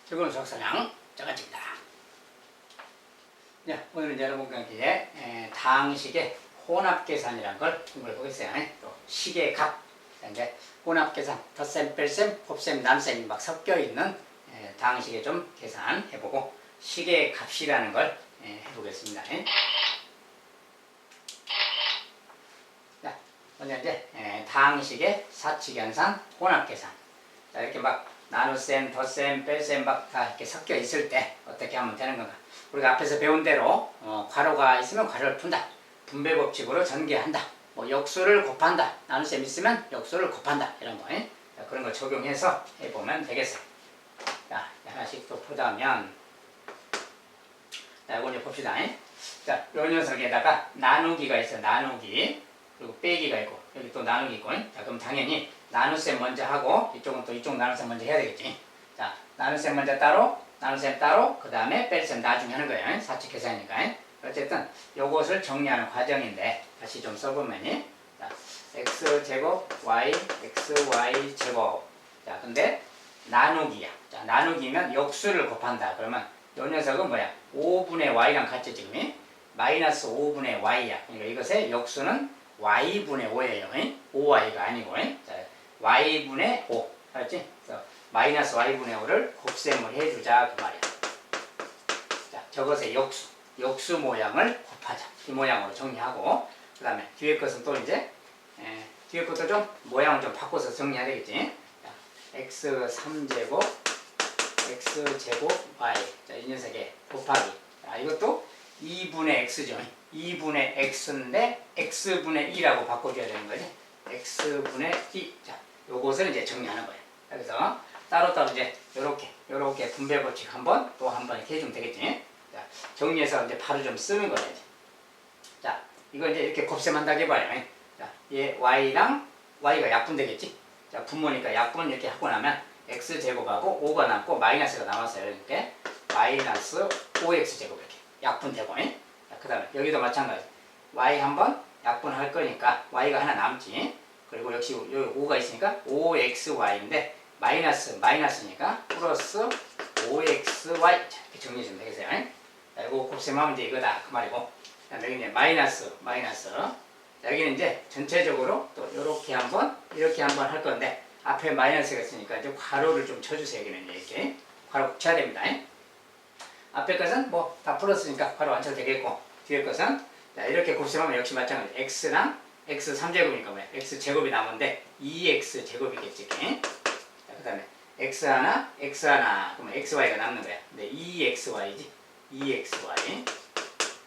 즐거운 수학사냥 짜가집니다. 네, 오늘은 여러분과 함께 다항식의 혼합계산이라는 걸 공부해 보겠어요. 또 식의 값, 이제 혼합계산, 덧셈, 뺄셈, 곱셈, 남셈이 막 섞여 있는 다항식의 좀 계산해보고 식의 값이라는 걸 해보겠습니다. 자, 먼저 이제 다항식의 사칙연산, 혼합계산. 자, 이렇게 막 나눗셈, 덧셈, 뺄셈 막 다 이렇게 섞여 있을 때 어떻게 하면 되는 건가? 우리가 앞에서 배운 대로 괄호가 있으면 괄호를 푼다. 분배 법칙으로 전개한다. 뭐 역수를 곱한다. 나눗셈 있으면 역수를 곱한다. 이런 거. 자, 그런 거 적용해서 해보면 되겠어요. 자, 하나씩 또 보자면, 자, 이거 이제 봅시다. 자, 요 녀석에다가 나누기가 있어요. 나누기. 그리고 빼기가 있고, 여기 또 나누기 있고. 자, 그럼 당연히 나눗셈 먼저 하고, 이쪽은 또 이쪽 나눗셈 먼저 해야 되겠지. 자, 나눗셈 먼저 따로, 나눗셈 따로, 그 다음에 뺄셈 나중에 하는 거예요. 사칙 계산이니까. 어쨌든 요것을 정리하는 과정인데, 다시 좀 써보면, 자, x제곱, y, xy제곱. 자, 근데 나누기야. 자, 나누기면 역수를 곱한다. 그러면 요 녀석은 뭐야? 5분의 y랑 같이 지금, 마이너스 5분의 y야. 그러니까 이것의 역수는 y분의 5예요. 5y가 아니고. 자, y분의 5. 알았지? 그래서 마이너스 y분의 5를 곱셈을 해주자. 그 말이야. 자, 저것의 역수 모양을 곱하자. 이 모양으로 정리하고, 그 다음에 뒤에 것은 또 이제, 뒤에 것도 좀 모양을 좀 바꿔서 정리해야 되겠지. 자, x3제곱, x제곱, y. 자, 이 녀석의 곱하기. 자, 이것도 2분의 x죠. 2분의 x인데, x분의 2라고 바꿔줘야 되는 거지. x분의 2. 자, 요것을 이제 정리하는 거예요. 그래서 따로따로 이제 요렇게 분배 법칙 한 번 이렇게 해주면 되겠지. 자, 정리해서 이제 바로 좀 쓰는 거예요. 자, 이거 이제 이렇게 곱셈한다고 해봐요. 자, 얘 y랑 y가 약분되겠지. 자, 분모니까 약분 이렇게 하고 나면 x제곱하고 5가 남고 마이너스가 남았어요. 이렇게 마이너스 5x제곱 이렇게 약분되고. 자, 그 다음에 여기도 마찬가지. y 한번 약분할 거니까 y가 하나 남지. 그리고 역시 여기 5가 있으니까 5xy인데 마이너스니까 플러스 5xy. 자, 이렇게 정리해주면 되겠어요. 자, 이거 곱셈하면 이제 이거다. 그 말이고. 자, 여기 이제 마이너스. 자, 여기는 이제 전체적으로 또 이렇게 한번 할 건데, 앞에 마이너스가 있으니까 이제 괄호를 좀 쳐주세요. 여기는 이렇게. 괄호 쳐야 됩니다. 앞에 것은 뭐 다 플러스니까 괄호 안 쳐도 되겠고, 뒤에 것은, 자, 이렇게 곱셈하면 역시 마찬가지. x랑 x 3제곱이니까 뭐야? x제곱이 남은데 2x제곱이겠지. 자, 그 다음에 x 하나, 그러면 xy가 남는 거야. 근데 2xy지. 2xy.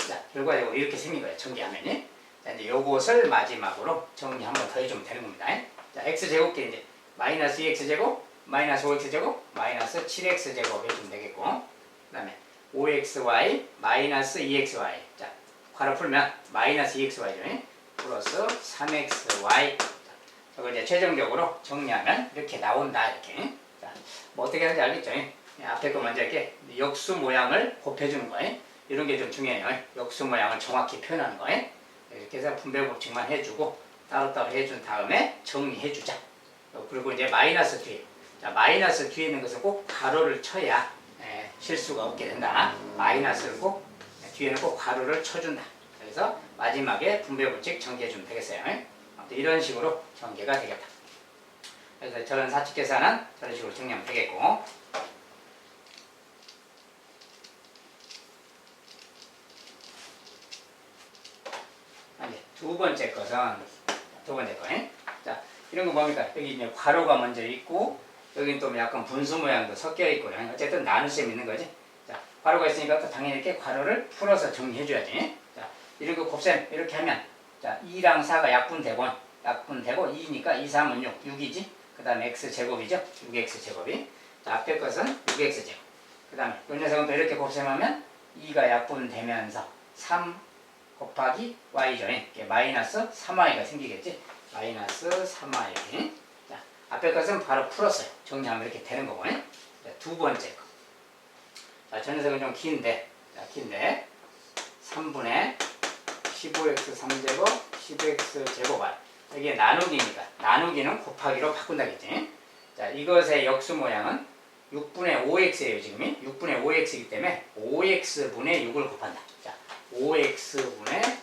자, 결과적으로 이렇게 생긴 거야. 전개하면. 자, 이제 요것을 마지막으로 정리 한번 더 해주면 되는 겁니다. 자, x제곱끼리 이제 마이너스 2x제곱, 마이너스 5x제곱, 마이너스 7x제곱 해주면 되겠고, 그 다음에 5xy, 마이너스 2xy. 자, 괄호 풀면 마이너스 2xy죠. 플러스 3xy. 저거 이제 최종적으로 정리하면 이렇게 나온다. 이렇게. 자, 뭐 어떻게 하는지 알겠죠? 앞에 거 먼저 이렇게 역수 모양을 곱해주는 거예요. 이런 게 좀 중요해요. 역수 모양을 정확히 표현하는 거예요. 이렇게 해서 분배 법칙만 해주고 따로따로 해준 다음에 정리해주자. 그리고 이제 마이너스 뒤에. 자, 마이너스 뒤에 있는 것은 꼭 괄호를 쳐야 실수가 없게 된다. 마이너스를 꼭 뒤에는 꼭 괄호를 쳐준다. 그래서 마지막에 분배 법칙 전개해주면 되겠어요. 이런 식으로 전개가 되겠다. 그래서 저런 사칙 계산은 저런 식으로 정리하면 되겠고, 이제 두 번째 거. 자, 이런 거 뭡니까? 여기 이제 괄호가 먼저 있고, 여기는 또 약간 분수 모양도 섞여 있고, 어쨌든 나눗셈 있는 거지. 자, 괄호가 있으니까 또 당연히 이렇게 괄호를 풀어서 정리해줘야지. 자, 이런 거 곱셈 이렇게 하면, 자, 2랑 4가 약분되고 2니까 2, 3은 6이지. 그 다음에 x제곱이죠. 6x제곱이. 자, 앞에 것은 6x제곱. 그 다음에 이 녀석은 또 이렇게 곱셈하면 2가 약분되면서 3 곱하기 y죠. 이렇게 마이너스 3y가 생기겠지. 마이너스 3y. 자, 앞에 것은 바로 풀었어요. 정리하면 이렇게 되는 거고. 자, 두 번째 거. 자, 저 녀석은 좀 긴데 3분의 15x 3제곱 10x 제곱. 여기에 나누기니까 나누기는 곱하기로 바꾼다겠지. 자, 이것의 역수 모양은 6분의 5x예요 지금이. 6분의 5x이기 때문에 5x분의 6을 곱한다. 자, 5x분의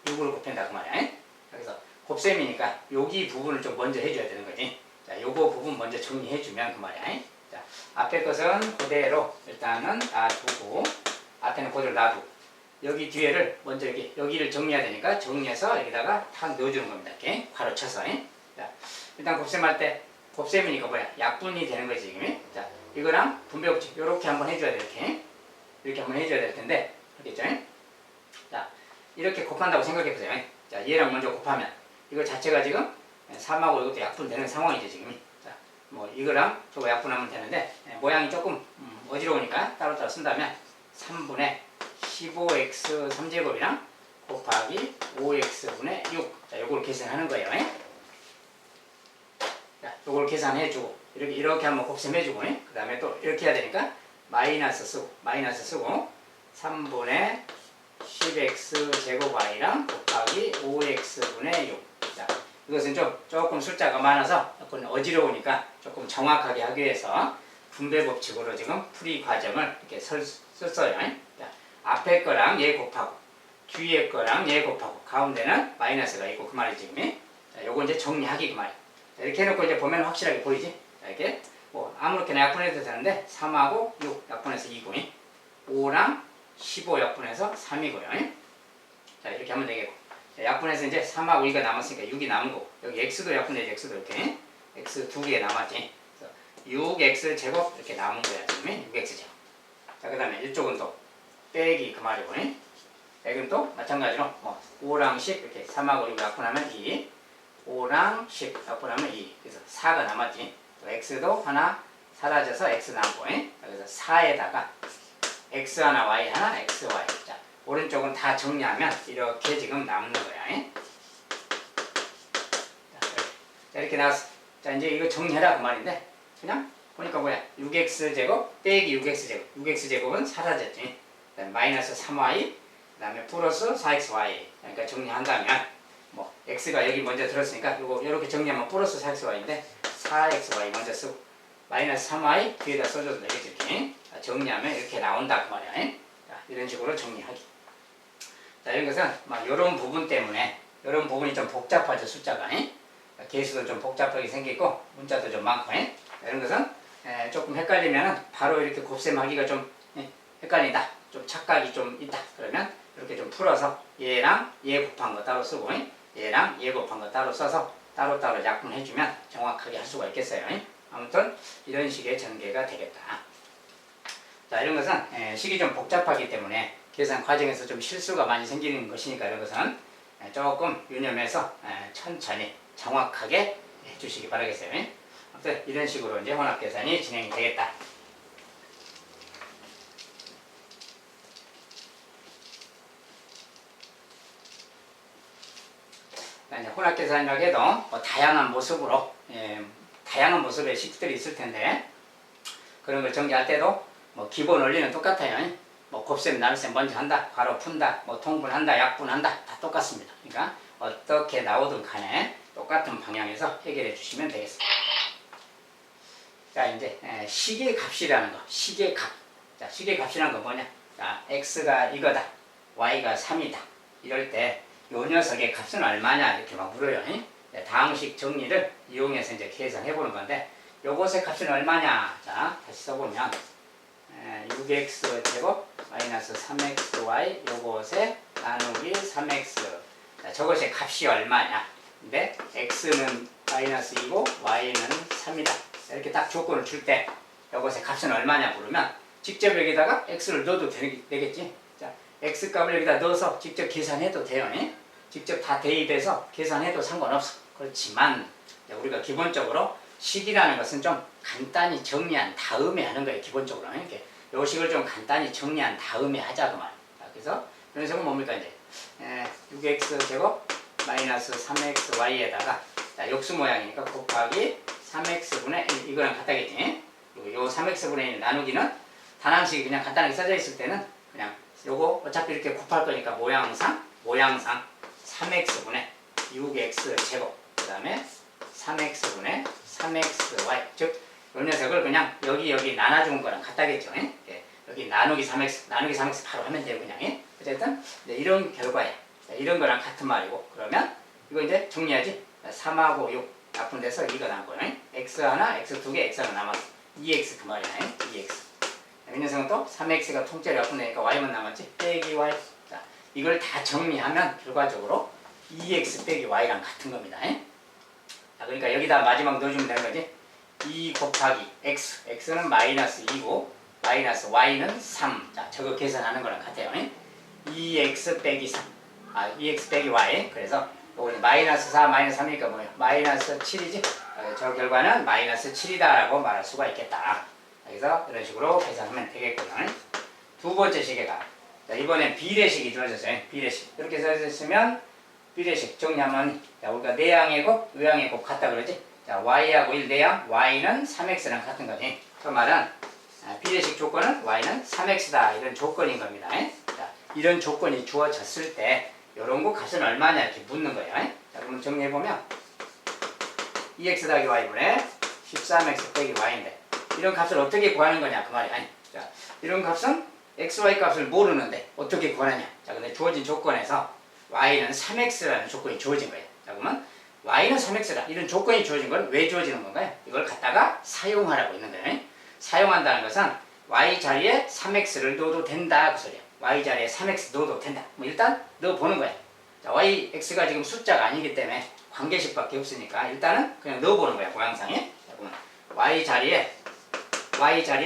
6을 곱한다 그 말이야. 그래서 곱셈이니까 여기 부분을 좀 먼저 해줘야 되는 거지. 자, 요거 부분 먼저 정리해주면 그 말이야. 자, 앞에 것은 그대로 일단은 놔두고, 앞에는 그대로 놔두고, 여기 뒤에를 먼저 여기를 정리해야 되니까 정리해서 여기다가 탁 넣어주는 겁니다. 이렇게 괄호 쳐서. 자, 일단 곱셈할 때 곱셈이니까 뭐야? 약분이 되는 거지 지금. 자, 이거랑 분배법칙 이렇게 한번 해줘야 돼. 이렇게 한번 해줘야 될 텐데, 알겠죠? 자, 이렇게 곱한다고 생각해 보세요. 자, 얘랑 먼저 곱하면 이거 자체가 지금 3하고 이것도 약분되는 상황이죠 지금. 자, 뭐 이거랑 저거 약분하면 되는데 모양이 조금 어지러우니까 따로따로 쓴다면 3분의 15x 3제곱이랑 곱하기 5x분의 6. 자, 요걸 계산하는 거예요. 자, 요걸 계산해주고 이렇게 한번 곱셈해주고 그 다음에 또 이렇게 해야 되니까 마이너스 쓰고 3분의 10x 제곱 y랑 곱하기 5x분의 6. 자, 이것은 조금 숫자가 많아서 조금 어지러우니까 조금 정확하게 하기 위해서 분배 법칙으로 지금 풀이 과정을 이렇게 썼어요. 자, 앞에 거랑 얘 곱하고 뒤에 거랑 얘 곱하고 가운데는 마이너스가 있고 그 말이지 지금. 자, 요거 이제 정리하기 그 말이야. 자, 이렇게 해놓고 이제 보면 확실하게 보이지? 자, 이렇게 뭐 아무렇게나 약분해도 되는데 3하고 6 약분해서 2고 5랑 15 약분해서 3이고요. 자, 이렇게 하면 되겠고. 자, 약분해서 이제 3하고 2가 남았으니까 6이 남은 거고. 여기 x도 약분해야지. x도 이렇게. x 2개 남았지. 그래서 6x 제곱 이렇게 남은 거야. 지금 6x 제곱. 자, 그 다음에 이쪽은 또 빼기 그 말이고. 여기는 또 마찬가지로 뭐 5랑 10 이렇게 3하고 6 약분하면 2. 5랑 10 약분하면 2. 그래서 4가 남았지. 또 x도 하나 사라져서 x 남고. 그래서 4에다가 x 하나 y 하나 x y. 자, 오른쪽은 다 정리하면 이렇게 지금 남는 거야. 자, 이렇게 나왔어. 자, 이제 이거 정리해라 그 말인데 그냥 보니까 뭐야? 6x 제곱 빼기 6x 제곱. 6x 제곱은 사라졌지. 그다음에 마이너스 3y 그 다음에 플러스 4xy. 그러니까 정리한다면 뭐 x가 여기 먼저 들었으니까 이거 이렇게 정리하면 플러스 4xy인데 4xy 먼저 쓰고 마이너스 3y 뒤에다 써줘도 되겠지. 이렇게 정리하면 이렇게 나온다 그 말이야. 자, 이런 식으로 정리하기. 자, 이런 것은 막 이런 부분 때문에 이런 부분이 좀 복잡하죠 숫자가. 개수도 좀 복잡하게 생기고 문자도 좀 많고. 이런 것은 조금 헷갈리면 바로 이렇게 곱셈하기가 좀 헷갈린다, 좀 착각이 좀 있다 그러면 이렇게 좀 풀어서 얘랑 얘 곱한 거 따로 쓰고 얘랑 얘 곱한 거 따로 써서 따로따로 약분해주면 정확하게 할 수가 있겠어요. 아무튼 이런 식의 전개가 되겠다. 자, 이런 것은 식이 좀 복잡하기 때문에 계산 과정에서 좀 실수가 많이 생기는 것이니까 이런 것은 조금 유념해서 천천히 정확하게 해주시기 바라겠어요. 아무튼 이런 식으로 이제 혼합 계산이 진행이 되겠다. 이제 혼합 계산이라고 해도 뭐 다양한 모습으로 다양한 모습의 식들이 있을 텐데 그런 걸 정리할 때도 뭐 기본 원리는 똑같아요. 뭐 곱셈, 나눗셈 먼저 한다, 괄호 푼다, 뭐 통분한다, 약분한다 다 똑같습니다. 그러니까 어떻게 나오든 간에 똑같은 방향에서 해결해 주시면 되겠습니다. 자, 이제 식의 값이라는 거, 식의 값. 자, 식의 값이라는 건 뭐냐? 자, x가 이거다, y가 3이다. 이럴 때 요 녀석의 값은 얼마냐 이렇게 막 물어요. 다항식 정리를 이용해서 이제 계산해 보는 건데 요것의 값은 얼마냐? 자, 다시 써보면 6x 제곱 마이너스 3xy 요것에 나누기 3x. 자, 저것의 값이 얼마냐? 근데 x는 마이너스 2고 y는 3이다. 이렇게 딱 조건을 줄 때 요것의 값은 얼마냐 물으면 직접 여기다가 x를 넣어도 되겠지. 자, x 값을 여기다 넣어서 직접 계산해도 돼요. 직접 다 대입해서 계산해도 상관없어. 그렇지만 우리가 기본적으로 식이라는 것은 좀 간단히 정리한 다음에 하는 거예요. 기본적으로 이렇게 요 식을 좀 간단히 정리한 다음에 하자 그 말. 이런 식은 뭡니까 이제 6x 제곱 마이너스 3xy에다가 자, 역수 모양이니까 곱하기 3x분의 1 이거랑 같다겠지. 그리고 요 3x분의 1 나누기는 단항식이 그냥 간단하게 써져 있을 때는 그냥 요거 어차피 이렇게 곱할 거니까 모양상 3x분의 6x 제곱 그 다음에 3x분의 3xy 즉 이 녀석을 그냥 여기 나눠준 거랑 같다겠죠. 예? 여기 나누기 3x, 나누기 3x 바로 하면 돼요, 그냥. 예? 어쨌든 이런 결과야. 이런 거랑 같은 말이고, 그러면 이거 이제 정리하지. 3하고 6 약분돼서 2가 남고요. x 하나, x 두 개, x 하나 남았어. 2x 그 말이야. 2x. 이 녀석은 또 3x가 통째로 약분되니까 y만 남았지. 빼기 y. 자, 이걸 다 정리하면 결과적으로 2x 빼기 y랑 같은 겁니다. 자, 그러니까 여기다 마지막 넣어주면 되는 거지. 2 곱하기 x. x는 마이너스 2고 마이너스 y는 3. 자, 저거 계산하는 거랑 같아요. 2x 빼기 3. 2x 빼기 y. 그래서 요거 마이너스 4, 마이너스 3이니까 뭐예요? 마이너스 7이지? 저 결과는 마이너스 7이다라고 말할 수가 있겠다. 그래서 이런 식으로 계산하면 되겠거든. 두 번째 시계가. 자, 이번엔 비례식이 주어졌어요. 비례식. 이렇게 써졌으면 비례식 정리하면, 자, 우리가 내양의 곱, 의양의 곱 같다 그러지? 자, y하고 1 내양, y는 3x랑 같은 거지. 그 말은 비례식 조건은 y는 3x다. 이런 조건인 겁니다. 자, 이런 조건이 주어졌을 때 요런 거 값은 얼마냐 이렇게 묻는 거예요. 자, 그럼 정리해보면 2x 더하기 y분의 13x 빼기 y인데 이런 값을 어떻게 구하는 거냐 그 말이야. 자, 이런 값은 x, y 값을 모르는데 어떻게 구하느냐. 자, 근데 주어진 조건에서 y는 3x라는 조건이 주어진 거예요. 자, 그러면 y는 3x다. 이런 조건이 주어진 건 왜 주어지는 건가요? 이걸 갖다가 사용하라고 있는 거예요. 사용한다는 것은 y 자리에 3x를 넣어도 된다 그 소리야. y 자리에 3x 넣어도 된다. 뭐 일단 넣어보는 거야. 자, y, x가 지금 숫자가 아니기 때문에 관계식밖에 없으니까 일단은 그냥 넣어보는 거야, 모양상에. 자, 그러면 y 자리에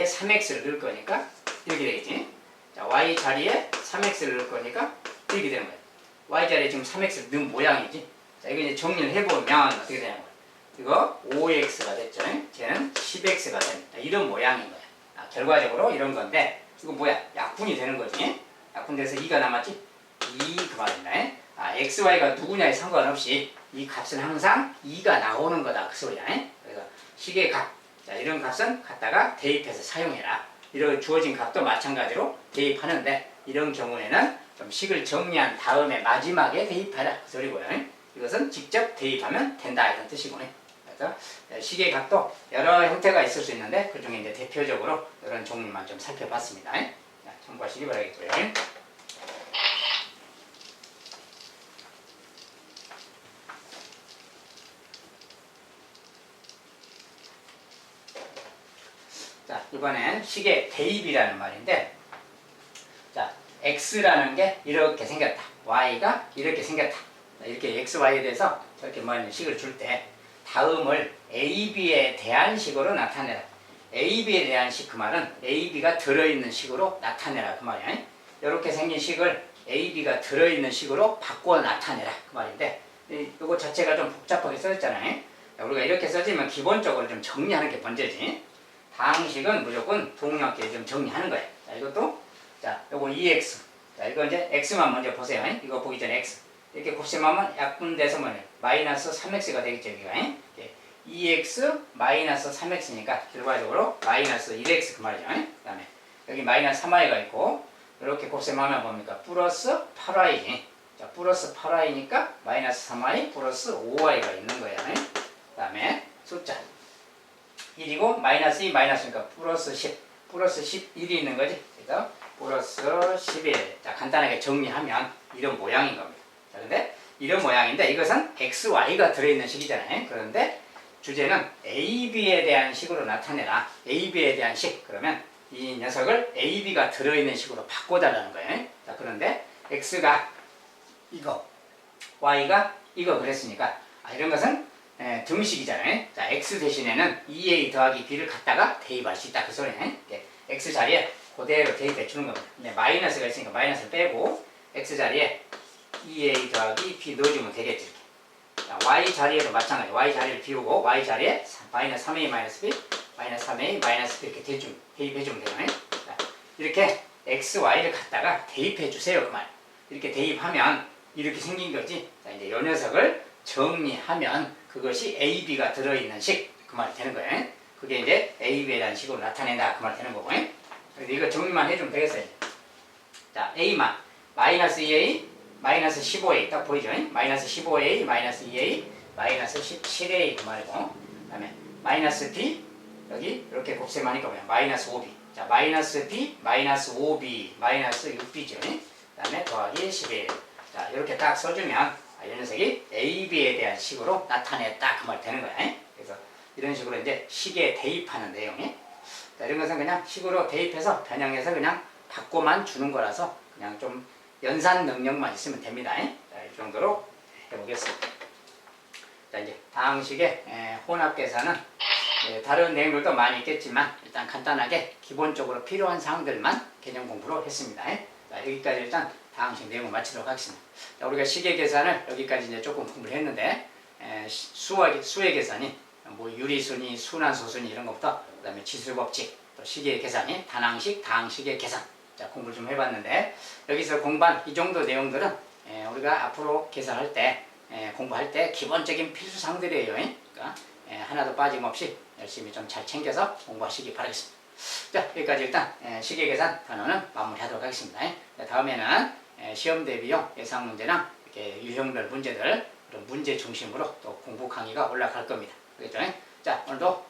3x를 넣을 거니까 이렇게 되겠지. 자, y 자리에 3x를 넣을 거니까 이렇게 되는 거야. y 자리에 지금 3x를 넣은 모양이지. 자, 이거 이제 정리를 해보면 어떻게 되는 거야. 이거 5x가 됐죠. 쟤는 10x가 됩니다. 이런 모양인 거야. 결과적으로 이런 건데 이거 뭐야? 약분이 되는 거지. 약분돼서 2가 남았지? 2 그 말입니다. x, y가 누구냐에 상관없이 이 값은 항상 2가 나오는 거다 그 소리야. 그래서 식의 값, 자, 이런 값은 갖다가 대입해서 사용해라. 이런 주어진 값도 마찬가지로 대입하는데 이런 경우에는 좀 식을 정리한 다음에 마지막에 대입하라 그 소리고요. 이것은 직접 대입하면 된다 이런 뜻이고. 그래서 식의 값도 여러 형태가 있을 수 있는데 그 중에 이제 대표적으로 이런 종류만 좀 살펴봤습니다. 자, 참고하시기 바라겠고요. 자, 이번엔 식의 대입이라는 말인데, 자, x라는 게 이렇게 생겼다. y가 이렇게 생겼다. 이렇게 x, y에 대해서 저렇게 뭐 식을 줄 때 다음을 a, b에 대한 식으로 나타내라. a, b에 대한 식 그 말은 a, b가 들어있는 식으로 나타내라 그 말이야. 이렇게 생긴 식을 a, b가 들어있는 식으로 바꿔 나타내라 그 말인데, 이거 자체가 좀 복잡하게 써졌잖아요. 우리가 이렇게 써지면 기본적으로 좀 정리하는 게 먼저지. 방식은 무조건 동일하게 좀 정리하는 거예요. 자, 이것도, 자, 요거 2x. 자, 이거 이제 x만 먼저 보세요. 이거 보기 전에 x. 이렇게 곱셈하면 약분돼서 뭐냐? 마이너스 3x가 되겠죠, 여기가. 2x 마이너스 3x니까 결과적으로 마이너스 1x 그 말이죠. 그 다음에 여기 마이너스 3y가 있고, 이렇게 곱셈하면 뭡니까? 플러스 8y. 자, 플러스 8y니까 마이너스 3y 플러스 5y가 있는 거예요. 그 다음에 숫자. 1이고 마이너스 2 마이너스니까 플러스 10 플러스 11이 있는 거지. 그래서 플러스 11. 자, 간단하게 정리하면 이런 모양인 겁니다. 자, 근데 이런 모양인데 이것은 x, y가 들어있는 식이잖아요. 그런데 주제는 a, b에 대한 식으로 나타내라. a, b에 대한 식. 그러면 이 녀석을 a, b가 들어있는 식으로 바꿔달라는 거예요. 자, 그런데 x가 이거, y가 이거 그랬으니까 이런 것은 등식이잖아요. 자, x 대신에는 2a 더하기 b를 갖다가 대입할 수 있다 그 소리네. x 자리에 그대로 대입해 주는 겁니다. 근데 마이너스가 있으니까 마이너스를 빼고 x 자리에 2a 더하기 b 넣어주면 되겠지. 자, y 자리에도 마찬가지. y 자리를 비우고 y 자리에 마이너스 3a 마이너스 b 마이너스 3a 마이너스 b 이렇게 대입해 주면 되잖아요. 자, 이렇게 x, y를 갖다가 대입해 주세요 그 말. 이렇게 대입하면 이렇게 생긴 거지. 자, 이제 이 녀석을 정리하면 그것이 a, b가 들어있는 식 그 말이 되는 거예요. 그게 이제 a, b에 대한 식으로 나타낸다 그 말이 되는 거고. 그래서 이거 정리만 해주면 되겠어요. 자, a만 마이너스 2a 마이너스 15a 딱 보이죠? 마이너스 15a 마이너스 2a 마이너스 17a 그 말이고, 그 다음에 마이너스 b 여기 이렇게 곱셈하니까 뭐야? 마이너스 5b. 자, 마이너스 b, 마이너스 5b, 마이너스 6b죠. 그 다음에 더하기 11. 자, 이렇게 딱 써주면 이 녀석이 a, b에 대한 식으로 나타냈다 그 말 되는 거야. 그래서 이런 식으로 이제 식에 대입하는 내용이. 자, 이런 것은 그냥 식으로 대입해서 변형해서 그냥 받고만 주는 거라서 그냥 좀 연산 능력만 있으면 됩니다. 자, 이 정도로 해보겠습니다. 자, 이제 다항식의 혼합 계산은 다른 내용들도 많이 있겠지만 일단 간단하게 기본적으로 필요한 사항들만 개념 공부로 했습니다. 자, 여기까지 일단 다항식 내용을 마치도록 하겠습니다. 자, 우리가 식의 계산을 여기까지 이제 조금 공부를 했는데 수의 계산이 뭐 유리순위, 순환소순위 이런 것부터 그 다음에 지수법칙, 또 식의 계산이 단항식, 다항식의 계산. 자, 공부를 좀 해봤는데 여기서 공부한 이 정도 내용들은 우리가 앞으로 계산할 때 공부할 때 기본적인 필수사항들이에요. 그러니까 하나도 빠짐없이 열심히 좀 잘 챙겨서 공부하시기 바라겠습니다. 자, 여기까지 일단 식의 계산 단원은 마무리하도록 하겠습니다. 다음에는 시험 대비용 예상 문제나 이렇게 유형별 문제들 그런 문제 중심으로 또 공부 강의가 올라갈 겁니다. 그렇죠? 자, 오늘도